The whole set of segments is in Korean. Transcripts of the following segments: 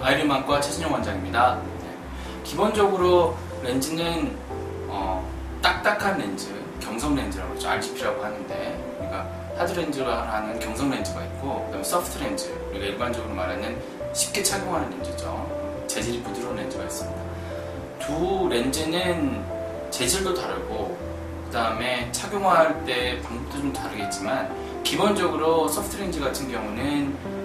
아이리움안과 최진영 원장입니다. 기본적으로 렌즈는 딱딱한 렌즈, 경성 렌즈라고 그러죠. RGP라고 하는데, 우리가 하드 렌즈라 하는 경성 렌즈가 있고, 그다음에 소프트 렌즈, 우리가 일반적으로 말하는 쉽게 착용하는 렌즈죠. 재질이 부드러운 렌즈가 있습니다. 두 렌즈는 재질도 다르고, 그다음에 착용할 때 방법도 좀 다르겠지만, 기본적으로 소프트 렌즈 같은 경우는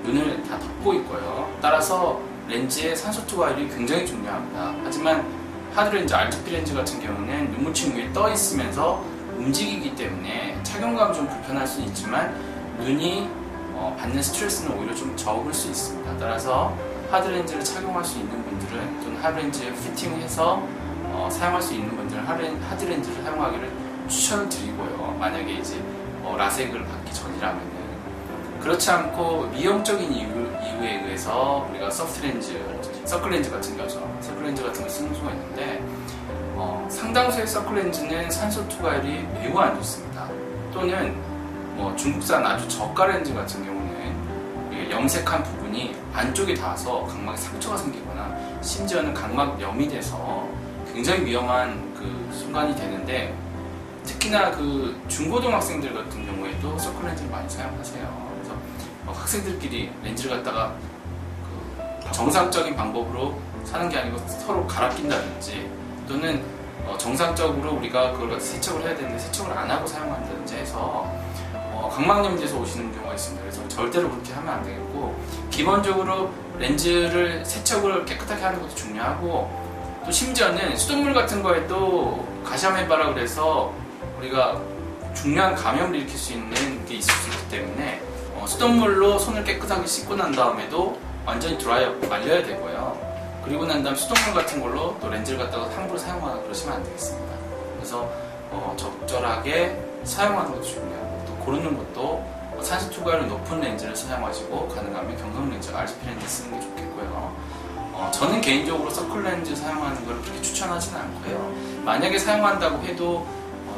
눈을 다 덮고 있고요. 따라서 렌즈의 산소 투과율이 굉장히 중요합니다. 하지만 하드 렌즈, RGP 렌즈 같은 경우는 눈무침 위에 떠 있으면서 움직이기 때문에 착용감은 좀 불편할 수 있지만 눈이 받는 스트레스는 오히려 좀 적을 수 있습니다. 따라서 하드 렌즈를 착용할 수 있는 분들은 또는 하드 렌즈에 피팅해서 사용할 수 있는 분들은 하드 렌즈를 사용하기를 추천을 드리고요. 만약에 이제 라섹을 받기 전이라면은. 그렇지 않고 미용적인 이유에 의해서 우리가 소프트 렌즈, 서클 렌즈 같은 거죠. 서클 렌즈 같은 걸 쓰는 수가 있는데 상당수의 서클 렌즈는 산소 투과율이 매우 안 좋습니다. 또는 중국산 아주 저가 렌즈 같은 경우는 염색한 부분이 안쪽에 닿아서 각막에 상처가 생기거나 심지어는 각막염이 돼서 굉장히 위험한 그 순간이 되는데, 특히나 그 중고등학생들 같은 경우에도 서클 렌즈를 많이 사용하세요. 그래서 학생들끼리 렌즈를 갖다가 그 정상적인 방법으로 사는 게 아니고 서로 갈아 낀다든지, 또는 정상적으로 우리가 그걸 세척을 해야 되는데 세척을 안 하고 사용한다든지 해서 각막염돼서 오시는 경우가 있습니다. 그래서 절대로 그렇게 하면 안 되겠고, 기본적으로 렌즈를 세척을 깨끗하게 하는 것도 중요하고, 또 심지어는 수돗물 같은 거에도 가시아메바라 그래서 우리가 중요한 감염을 일으킬 수 있는 게 있을 수 있기 때문에 수돗물로 손을 깨끗하게 씻고 난 다음에도 완전히 드라이하고 말려야 되고요. 그리고 난 다음 수돗물 같은 걸로 또 렌즈를 갖다가 함부로 사용하거나 그러시면 안 되겠습니다. 그래서 적절하게 사용하는 것도 중요하고, 또 고르는 것도 산소 투과율이 높은 렌즈를 사용하시고, 가능하면 경성 렌즈, RGP 렌즈 쓰는 게 좋겠고요. 저는 개인적으로 서클 렌즈 사용하는 걸 그렇게 추천하지는 않고요. 만약에 사용한다고 해도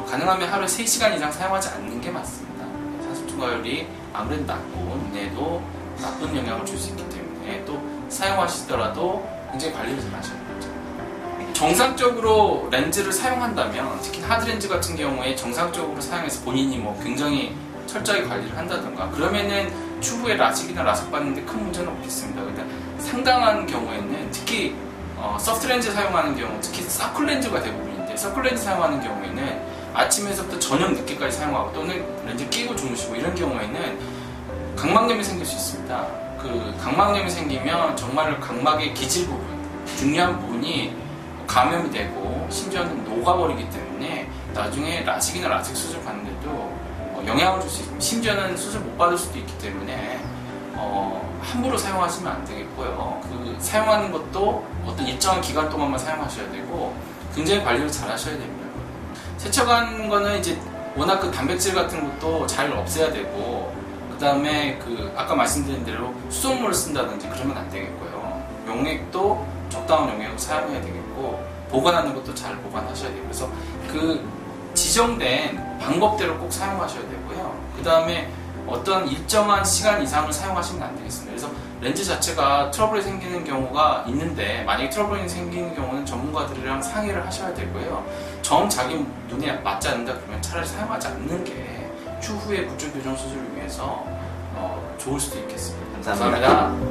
가능하면 하루에 3시간 이상 사용하지 않는 게 맞습니다. 산소 투과율이 아무래도 낮고 눈에도 나쁜 영향을 줄 수 있기 때문에, 또 사용하시더라도 굉장히 관리를 잘 하셔야 됩니다. 정상적으로 렌즈를 사용한다면, 특히 하드 렌즈 같은 경우에 정상적으로 사용해서 본인이 굉장히 철저하게 관리를 한다던가, 그러면은 추후에 라식이나 라섹 받는데 큰 문제는 없겠습니다. 근데 상당한 경우에는, 특히 소프트 렌즈 사용하는 경우, 특히 서클 렌즈가 대부분인데, 서클 렌즈 사용하는 경우에는 아침에서부터 저녁 늦게까지 사용하고, 또는 렌즈 끼고 주무시고 이런 경우에는 각막염이 생길 수 있습니다. 그 각막염이 생기면 정말 각막의 기질 부분, 중요한 부분이 감염이 되고 심지어는 녹아버리기 때문에 나중에 라식이나 라섹 수술 받는데도 영향을 줄 수 있습니다. 심지어는 수술 못 받을 수도 있기 때문에 함부로 사용하시면 안 되겠고요. 그 사용하는 것도 어떤 일정한 기간 동안만 사용하셔야 되고, 굉장히 관리를 잘 하셔야 됩니다. 세척하는 거는 이제 워낙 그 단백질 같은 것도 잘 없애야 되고, 그 다음에 아까 말씀드린 대로 수돗물을 쓴다든지 그러면 안 되겠고요. 용액도 적당한 용액을 사용해야 되겠고, 보관하는 것도 잘 보관하셔야 되고, 그래서 그 지정된 방법대로 꼭 사용하셔야 되고요. 그 다음에 어떤 일정한 시간 이상을 사용하시면 안 되겠습니다. 그래서 렌즈 자체가 트러블이 생기는 경우가 있는데, 만약에 트러블이 생기는 경우는 전문가들이랑 상의를 하셔야 되고요. 정 자기 눈에 맞지 않는다 그러면 차라리 사용하지 않는 게 추후에 굴절 교정 수술을 위해서 좋을 수도 있겠습니다. 감사합니다.